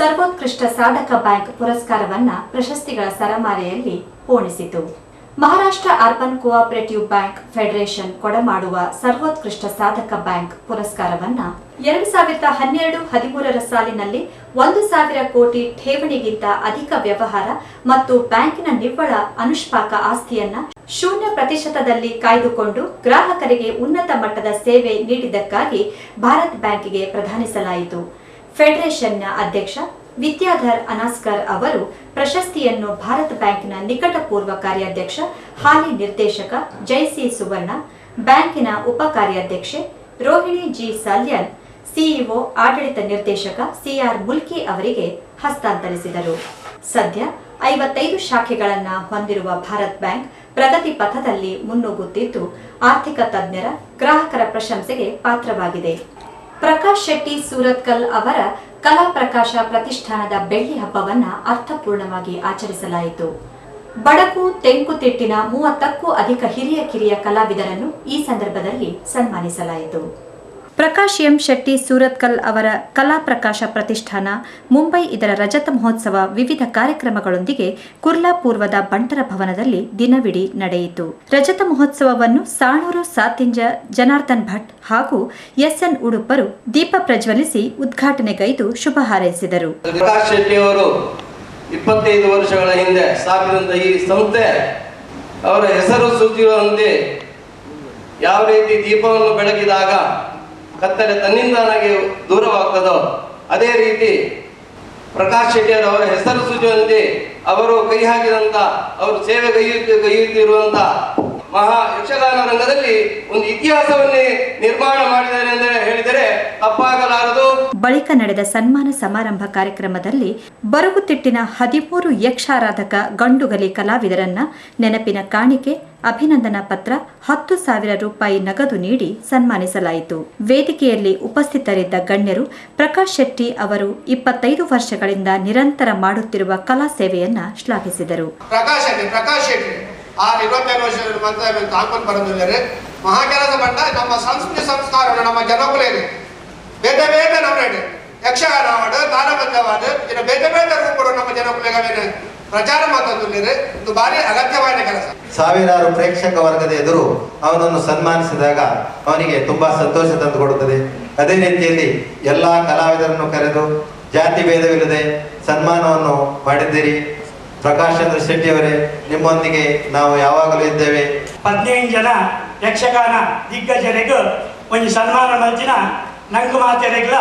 ಸರ್ವೋತ್ಕೃಷ್ಟ ಸಾಧಕ ಬ್ಯಾಂಕ್ ಪುರಸ್ಕಾರವನ್ನ ಪ್ರಶಸ್ತಿಗಳ ಸರಮಾಲೆಯಲ್ಲಿ ಪೋಣಿಸಿತು. Maharashtra urban cooperative bank federation ಕೊಡಮಾಡುವ ಸರ್ವೋತ್ಕೃಷ್ಟ ಸಾಧಕ ಬ್ಯಾಂಕ್ ಪುರಸ್ಕಾರವನ್ನ 2012-13 ಸಾಲಿನಲ್ಲಿ 1,000 ಕೋಟಿ ಠೇವಣಿಗಿಂತ ಅಧಿಕ ವ್ಯವಹಾರ ಮತ್ತು ಬ್ಯಾಂಕಿನ ನಿವ್ವಳ ಅನುಷ್ಪಾಕ ಆಸ್ತಿಯನ್ನ 0% ಕಾಯ್ದುಕೊಂಡು ಗ್ರಾಹಕರಿಗೆ ಉನ್ನತ ಮಟ್ಟದ ಸೇವೆ ನೀಡಿದ್ದಕ್ಕಾಗಿ ಭಾರತ್ ಬ್ಯಾಂಕಿಗೆ ಪ್ರದಾನಿಸಲಾಯಿತು. ಫೆಡರೇಷನ್ನ ಅಧ್ಯಕ್ಷ ವಿದ್ಯಾಧರ್ ಅನಾಸ್ಕರ್ ಅವರು ಪ್ರಶಸ್ತಿಯನ್ನು ಭಾರತ್ ಬ್ಯಾಂಕಿನ ನಿಕಟಪೂರ್ವ ಕಾರ್ಯಾಧ್ಯಕ್ಷ, ಹಾಲಿ ನಿರ್ದೇಶಕ ಜೈಸಿ ಸುವರ್ಣ, ಬ್ಯಾಂಕಿನ ಉಪ ಕಾರ್ಯಾಧ್ಯಕ್ಷೆ ರೋಹಿಣಿ ಜಿ ಸಾಲ್ಯನ್, ಸಿಇಒ ಆಡಳಿತ ನಿರ್ದೇಶಕ ಸಿಆರ್ ಮುಲ್ಕಿ ಅವರಿಗೆ ಹಸ್ತಾಂತರಿಸಿದರು. ಸದ್ಯ 55 ಶಾಖೆಗಳನ್ನು ಹೊಂದಿರುವ ಭಾರತ್ ಬ್ಯಾಂಕ್ ಪ್ರಗತಿ ಪಥದಲ್ಲಿ ಮುನ್ನುಗ್ಗುತ್ತಿದ್ದು ಆರ್ಥಿಕ ತಜ್ಞರ, ಗ್ರಾಹಕರ ಪ್ರಶಂಸೆಗೆ ಪಾತ್ರವಾಗಿದೆ. ಪ್ರಕಾಶ್ ಶೆಟ್ಟಿ ಸೂರತ್ಕಲ್ ಅವರ ಕಲಾ ಪ್ರಕಾಶ ಪ್ರತಿಷ್ಠಾನದ ಬೆಳ್ಳಿ ಹಬ್ಬವನ್ನ ಅರ್ಥಪೂರ್ಣವಾಗಿ ಆಚರಿಸಲಾಯಿತು. ಬಡಕು ತೆಂಕುತಿಟ್ಟಿನ 30ಕ್ಕೂ ಅಧಿಕ ಹಿರಿಯ ಕಿರಿಯ ಕಲಾವಿದರನ್ನು ಈ ಸಂದರ್ಭದಲ್ಲಿ ಸನ್ಮಾನಿಸಲಾಯಿತು. ಪ್ರಕಾಶ್ ಎಂ ಶೆಟ್ಟಿ ಸೂರತ್ಕಲ್ ಅವರ ಕಲಾ ಪ್ರಕಾಶ ಪ್ರತಿಷ್ಠಾನ ಮುಂಬೈ ಇದರ ರಜತ ಮಹೋತ್ಸವ ವಿವಿಧ ಕಾರ್ಯಕ್ರಮಗಳೊಂದಿಗೆ ಕುರ್ಲಾ ಪೂರ್ವದ ಬಂಟರ ಭವನದಲ್ಲಿ ದಿನವಿಡೀ ನಡೆಯಿತು. ರಜತ ಮಹೋತ್ಸವವನ್ನು ಸಾಣೂರು ಸಾತಿಂಜ ಜನಾರ್ದನ್ ಭಟ್ ಹಾಗೂ ಎಸ್ಎನ್ ಉಡುಪರು ದೀಪ ಪ್ರಜ್ವಲಿಸಿ ಉದ್ಘಾಟನೆಗೈದು ಶುಭ ಹಾರೈಸಿದರು. ಪ್ರಕಾಶ್ ಶೆಟ್ಟಿ ಅವರು 25 ವರ್ಷಗಳ ಹಿಂದೆ ಸ್ಥಾಪಿಸಿದ ಈ ಸಂಸ್ಥೆ ಅವರ ಹೆಸರು ಸೂಚಿಸುವಂತೆ ಯಾವ ರೀತಿ ದೀಪವನ್ನು ಬೆಳಗಿದಾಗ ಕತ್ತಲೆ ತನ್ನಿಂದಾನಾಗಿ ದೂರವಾಗ್ತದೋ ಅದೇ ರೀತಿ ಪ್ರಕಾಶ್ ಶೆಟ್ಟಿ ಅವರ ಹೆಸರು ಸೂಚುವಂತೆ ಅವರು ಕೈ ಹಾಕಿದಂತ ಅವರು ಸೇವೆ ಗೈಯುತ್ತಿರುವಂತ ಮಹಾ ಯಕ್ಷಗಾನ ರಂಗದಲ್ಲಿ ಒಂದು ಇತಿಹಾಸವನ್ನೇ ನಿರ್ಮಾಣ ಮಾಡಿದ್ದಾರೆ ಎಂದು ಹೇಳಿದರೆ ತಪ್ಪಾಗಲಾರದು. ಬಳಿಕ ನಡೆದ ಸನ್ಮಾನ ಸಮಾರಂಭ ಕಾರ್ಯಕ್ರಮದಲ್ಲಿ ಬರಗುತಿಟ್ಟಿನ 13 ಯಕ್ಷಾರಾಧಕ ಗಂಡುಗಲಿ ಕಲಾವಿದರನ್ನ ನೆನಪಿನ ಕಾಣಿಕೆ, ಅಭಿನಂದನಾ ಪತ್ರ, 10,000 ರೂಪಾಯಿ ನಗದು ನೀಡಿ ಸನ್ಮಾನಿಸಲಾಯಿತು. ವೇದಿಕೆಯಲ್ಲಿ ಉಪಸ್ಥಿತರಿದ್ದ ಗಣ್ಯರು ಪ್ರಕಾಶ್ ಶೆಟ್ಟಿ ಅವರು 25 ವರ್ಷಗಳಿಂದ ನಿರಂತರ ಮಾಡುತ್ತಿರುವ ಕಲಾ ಸೇವೆಯನ್ನ ಶ್ಲಾಘಿಸಿದರು. ಪ್ರಕಾಶ್ ಶೆಟ್ಟಿ 25 ವರ್ಷದ ಮಂತ್ರ ತಾಂಕೊಂಡು ಬರೋದಿಲ್ಲ ಮಹಾ ಕೆಲಸ ಪಟ್ಟ ನಮ್ಮ ಸಂಸ್ಕೃತಿ ಸಂಸ್ಕಾರ ನಮ್ಮ ಜನಕುಲೆಗೆ ಬೇತೆ ಬೇತೆ ನಮ್ಮ ಯಕ್ಷಗಾನವಾದ ತಾನಬದ್ಧವಾದ ಬೇತೆ ಬೇತೆ ರೂಪಗಳು ನಮ್ಮ ಜನಕುಲೆಗೆ ಪ್ರಚಾರ ಮಾತಾಡುತ್ತಿದ್ದಾರೆ. ಇದು ಭಾರಿ ಅಗತ್ಯವಾದ ಕೆಲಸ. ಸಾವಿರಾರು ಪ್ರೇಕ್ಷಕ ವರ್ಗದ ಎದುರು ಅವನನ್ನು ಸನ್ಮಾನಿಸಿದಾಗ ಅವನಿಗೆ ತುಂಬಾ ಸಂತೋಷ ತಂದುಕೊಡುತ್ತದೆ. ಅದೇ ರೀತಿಯಲ್ಲಿ ಎಲ್ಲಾ ಕಲಾವಿದರನ್ನು ಕರೆದು ಜಾತಿ ಭೇದವಿಲ್ಲದೆ ಸನ್ಮಾನವನ್ನು ಮಾಡಿದ್ದೀರಿ. ಪ್ರಕಾಶ್ ಚಂದ್ರ ಶೆಟ್ಟಿ ಅವರೇ, ನಿಮ್ಮೊಂದಿಗೆ ನಾವು ಯಾವಾಗಲೂ ಇದ್ದೇವೆ. 15 ಜನ ಯಕ್ಷಗಾನ ದಿಗ್ಗಜರಿಗೂ ಒಂದು ಸನ್ಮಾನ ಮಲ್ಚಿನ ನಂಗೆ ಮಾತೆರೆಗಳ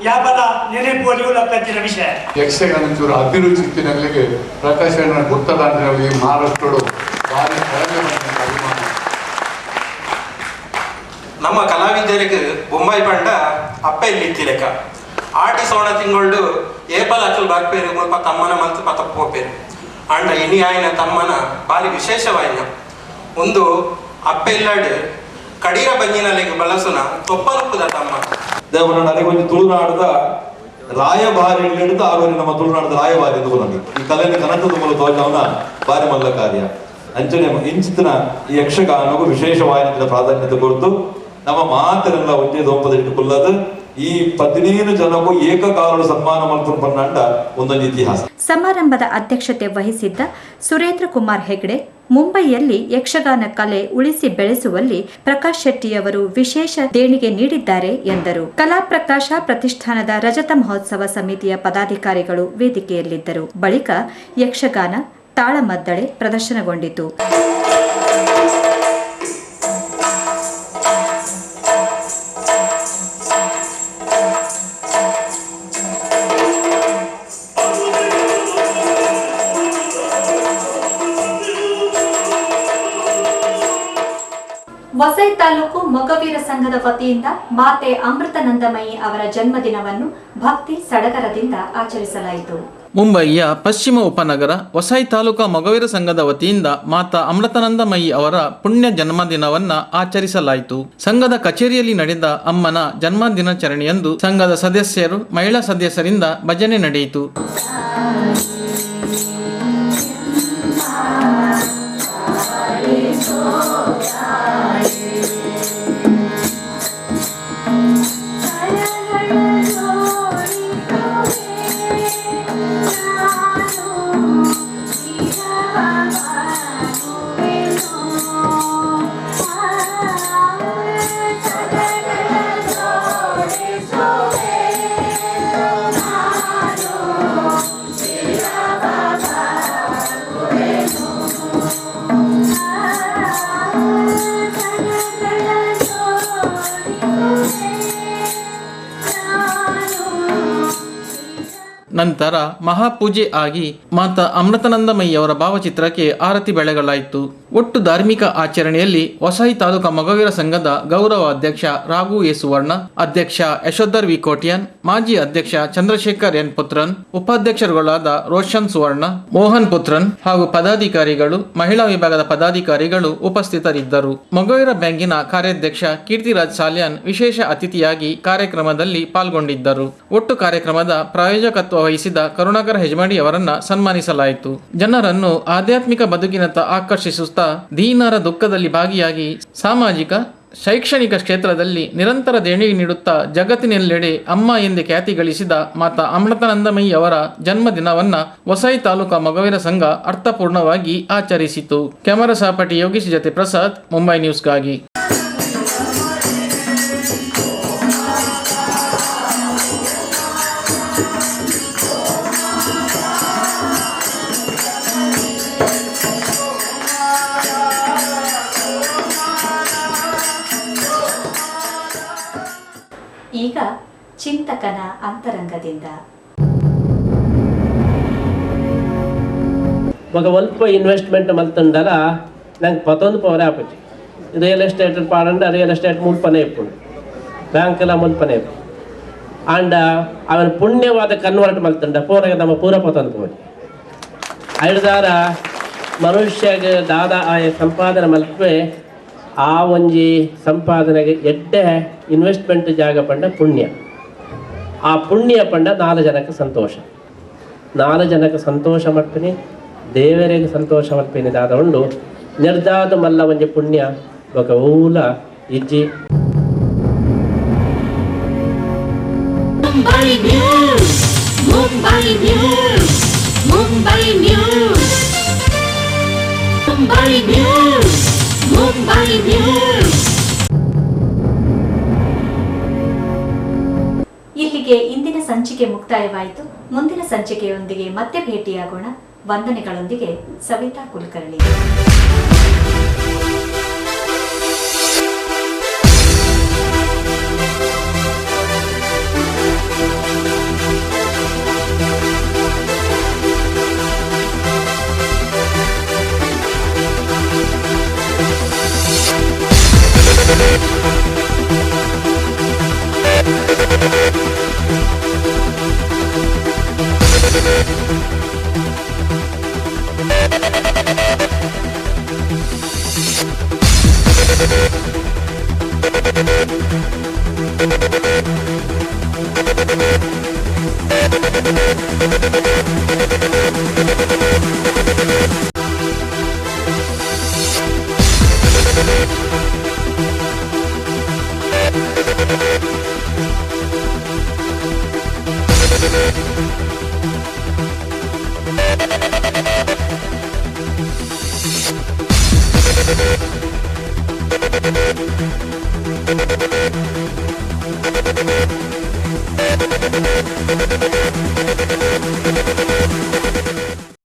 ಯಾಬಲ ನೆನಪುವಲಿಗೂ ಲಕ್ಕತ್ತಿನ ವಿಷಯ. ಯಕ್ಷಗಾನ ಚೂರು ಅಭಿರುಚಿ ಇತ್ತಿನಗಳಿಗೆ ಪ್ರಕಾಶ್ ಗೊತ್ತದಾಂಡ್ರಲ್ಲಿ ಮಹಾರಾಷ್ಟ್ರಡು ಭಾರಿ ಅಭಿಮಾನ. ನಮ್ಮ ಕಲಾವಿದರಿಗೆ ಬೊಂಬಾಯಿ ಪಂಡ ಅಪ್ಪ ಇಲ್ಲಿ ಲೆಕ್ಕ ಆಟಿ ಸೋಣ ತಿಂಗಳು ಏಪಲ್ ಅಕ್ಕಲ್ ಬಾಕ್ಪೇರು ಮುಲ್ಪ ತಮ್ಮನ ಮಂತ್ ಪತ ಪೋಪೇರು ಅಂಡ ಇನಿ ಆಯ್ನ ತಮ್ಮನ ಭಾರಿ ವಿಶೇಷವಾಯಿನ ಒಂದು ಅಪ್ಪ ಇಲ್ಲಾಡು ಕಡೀರ ಬಂಜಿನಲ್ಲಿಗೆ ಬಳಸುನ ತೊಪ್ಪಲುಪ್ಪದ ತಮ್ಮ ದೇವರ ನನಗೊಂದು ತುಳುನಾಡದ ರಾಯಭಾರಿ ಹಿಡಿದು ಆಗೋರಿ ನಮ್ಮ ತುಳುನಾಡದ ರಾಯಭಾರಿ ನಮಗೆ ಈ ಕಲೆಯನ್ನು ಕನಕದ ಮೂಲ ತೋಜವನ ಭಾರಿ ಮಲ್ಲ ಕಾರ್ಯ ಅಂಚನೆ ಇಂಚಿನ ಈ ಯಕ್ಷಗಾನಗೂ ವಿಶೇಷವಾದ ಪ್ರಾಧಾನ್ಯತೆ ಕೊಟ್ಟು ನಮ್ಮ ಮಾತರೆಲ್ಲ ಒಂದೇ ದೋಪದಿಟ್ಟುಕೊಳ್ಳದು ಈ 15 ಜನಕ್ಕೂ ಏಕಕಾಲದ ಸನ್ಮಾನ ಮಾಡ್ಕೊಂಡು ಬಂದ ಒಂದೊಂದು ಇತಿಹಾಸ. ಸಮಾರಂಭದ ಅಧ್ಯಕ್ಷತೆ ವಹಿಸಿದ್ದ ಸುರೇಂದ್ರ ಕುಮಾರ್ ಹೆಗ್ಡೆ ಮುಂಬೈಯಲ್ಲಿ ಯಕ್ಷಗಾನ ಕಲೆ ಉಳಿಸಿ ಬೆಳೆಸುವಲ್ಲಿ ಪ್ರಕಾಶ್ ಶೆಟ್ಟಿಯವರು ವಿಶೇಷ ದೇಣಿಗೆ ನೀಡಿದ್ದಾರೆ ಎಂದರು. ಕಲಾ ಪ್ರಕಾಶ ಪ್ರತಿಷ್ಠಾನದ ರಜತ ಮಹೋತ್ಸವ ಸಮಿತಿಯ ಪದಾಧಿಕಾರಿಗಳು ವೇದಿಕೆಯಲ್ಲಿದ್ದರು. ಬಳಿಕ ಯಕ್ಷಗಾನ ತಾಳಮದ್ದಳೆ ಪ್ರದರ್ಶನಗೊಂಡಿತು. ವಸೈ ತಾಲೂಕು ಮೊಗವೀರ ಸಂಘದ ವತಿಯಿಂದ ಮಾತೆ ಅಮೃತಾನಂದಮಯಿ ಅವರ ಜನ್ಮದಿನವನ್ನು ಭಕ್ತಿ ಸಡಗರದಿಂದ ಆಚರಿಸಲಾಯಿತು. ಮುಂಬಯಿಯ ಪಶ್ಚಿಮ ಉಪನಗರ ವಸೈ ತಾಲೂಕಾ ಮೊಗವೀರ ಸಂಘದ ವತಿಯಿಂದ ಮಾತಾ ಅಮೃತಾನಂದಮಯಿ ಅವರ ಪುಣ್ಯ ಜನ್ಮದಿನವನ್ನು ಆಚರಿಸಲಾಯಿತು. ಸಂಘದ ಕಚೇರಿಯಲ್ಲಿ ನಡೆದ ಅಮ್ಮನ ಜನ್ಮದಿನಾಚರಣೆಯಂದು ಸಂಘದ ಸದಸ್ಯರು, ಮಹಿಳಾ ಸದಸ್ಯರಿಂದ ಭಜನೆ ನಡೆಯಿತು. ನಂತರ ಮಹಾಪೂಜೆ ಆಗಿ ಮಾತಾ ಅಮೃತಾನಂದಮಯಿಯವರ ಭಾವಚಿತ್ರಕ್ಕೆ ಆರತಿ ಬೆಳಗಲಾಯಿತು. ಒಟ್ಟು ಧಾರ್ಮಿಕ ಆಚರಣೆಯಲ್ಲಿ ವಸೈ ತಾಲೂಕಾ ಮೊಗವೀರ ಸಂಘದ ಗೌರವ ಅಧ್ಯಕ್ಷ ರಾಘು ಎ ಸುವರ್ಣ, ಅಧ್ಯಕ್ಷ ಯಶೋಧರ್ ವಿ ಕೋಟ್ಯಾನ್, ಮಾಜಿ ಅಧ್ಯಕ್ಷ ಚಂದ್ರಶೇಖರ್ ಎನ್ ಪುತ್ರನ್, ಉಪಾಧ್ಯಕ್ಷರುಗಳಾದ ರೋಷನ್ ಸುವರ್ಣ, ಮೋಹನ್ ಪುತ್ರನ್ ಹಾಗೂ ಪದಾಧಿಕಾರಿಗಳು, ಮಹಿಳಾ ವಿಭಾಗದ ಪದಾಧಿಕಾರಿಗಳು ಉಪಸ್ಥಿತರಿದ್ದರು. ಮೊಗವೀರ ಬ್ಯಾಂಕಿನ ಕಾರ್ಯಾಧ್ಯಕ್ಷ ಕೀರ್ತಿರಾಜ್ ಸಾಲ್ಯಾನ್ ವಿಶೇಷ ಅತಿಥಿಯಾಗಿ ಕಾರ್ಯಕ್ರಮದಲ್ಲಿ ಪಾಲ್ಗೊಂಡಿದ್ದರು. ಒಟ್ಟು ಕಾರ್ಯಕ್ರಮದ ಪ್ರಾಯೋಜಕತ್ವ ವಹಿಸಿದ ಕರುಣಾಕರ ಹೆಜ್ಮಾಡಿ ಅವರನ್ನ ಸನ್ಮಾನಿಸಲಾಯಿತು. ಜನರನ್ನು ಆಧ್ಯಾತ್ಮಿಕ ಬದುಕಿನತ್ತ ಆಕರ್ಷಿಸುತ್ತಾ ದೀನರ ದುಃಖದಲ್ಲಿ ಭಾಗಿಯಾಗಿ ಸಾಮಾಜಿಕ ಶೈಕ್ಷಣಿಕ ಕ್ಷೇತ್ರದಲ್ಲಿ ನಿರಂತರ ದೇಣಿಗೆ ನೀಡುತ್ತಾ ಜಗತ್ತಿನೆಲ್ಲೆಡೆ ಅಮ್ಮ ಎಂದೇ ಖ್ಯಾತಿ ಗಳಿಸಿದ ಮಾತಾ ಅಮೃತಾನಂದಮಯಿ ಅವರ ಜನ್ಮದಿನವನ್ನ ವಸೈ ತಾಲೂಕಾ ಮೊಗವೀರ ಸಂಘ ಅರ್ಥಪೂರ್ಣವಾಗಿ ಆಚರಿಸಿತು. ಕ್ಯಾಮರಾ ಸಹಪಾಠಿ ಯೋಗೀಶ್ ಜೊತೆ ಪ್ರಸಾದ್, ಮುಂಬೈ ನ್ಯೂಸ್ಗಾಗಿ. ಈಗ ಚಿಂತಕನ ಅಂತರಂಗದಿಂದ ఒక వల్ప ఇన్వెస్ట్మెంట్ మల్తుండల నాకు 11 పవర్ ఆపొచ్చి రియల్ ఎస్టేట్ పాడండి రియల్ ఎస్టేట్ ಮೂಲ ಪನೆ ಇಪ್ಪುಂಡು ಬ್ಯಾಂಕೆಲ್ಲ ಮೂಲ ಪನೆ ಅಂಡ್ ಅವನ ಪುಣ್ಯವಾದ ಕನ್ವರ್ಟ್ ಮಲ್ತುಂಡ ಪೋರಗ ನಮ್ಮ ಪೂರ 11 ಪವರ್ ಐದಾರ ಮನುಷ್ಯಗೆ ದಾದ ಆಯ ಸಂಪಾದನೆ ಮಲ್ಪೆ ಆ ಒಂಜಿ ಸಂಪಾದನೆಗೆ ಎಡ್ಡೆ ಇನ್ವೆಸ್ಟ್ಮೆಂಟ್ ಜಾಗ ಪಂಡ ಪುಣ್ಯ. ಆ ಪುಣ್ಯ ಪಂಡ 4 ಜನಕ್ಕೆ ಸಂತೋಷ, 4 ಜನಕ್ಕೆ ಸಂತೋಷ ಮಲ್ಪಿನಿ, ದೇವರಿಗೆ ಸಂತೋಷ ಮಲ್ಪಿನಿ ದಾದ ಉಂಡು ನಿರ್ದಾದ ಮಲ್ಲ ಒಂಜಿ ಪುಣ್ಯ ఒక ఊల ఇజ్జి. Mumbai News, Mumbai News, Mumbai News, Mumbai News, Mumbai News. ಇಲ್ಲಿಗೆ ಇಂದಿನ ಸಂಚಿಕೆ ಮುಕ್ತಾಯವಾಯಿತು. ಮುಂದಿನ ಸಂಚಿಕೆಯೊಂದಿಗೆ ಮತ್ತೆ ಭೇಟಿಯಾಗೋಣ. ವಂದನೆಗಳೊಂದಿಗೆ ಸವಿತಾ ಕುಲಕರ್ಣಿ.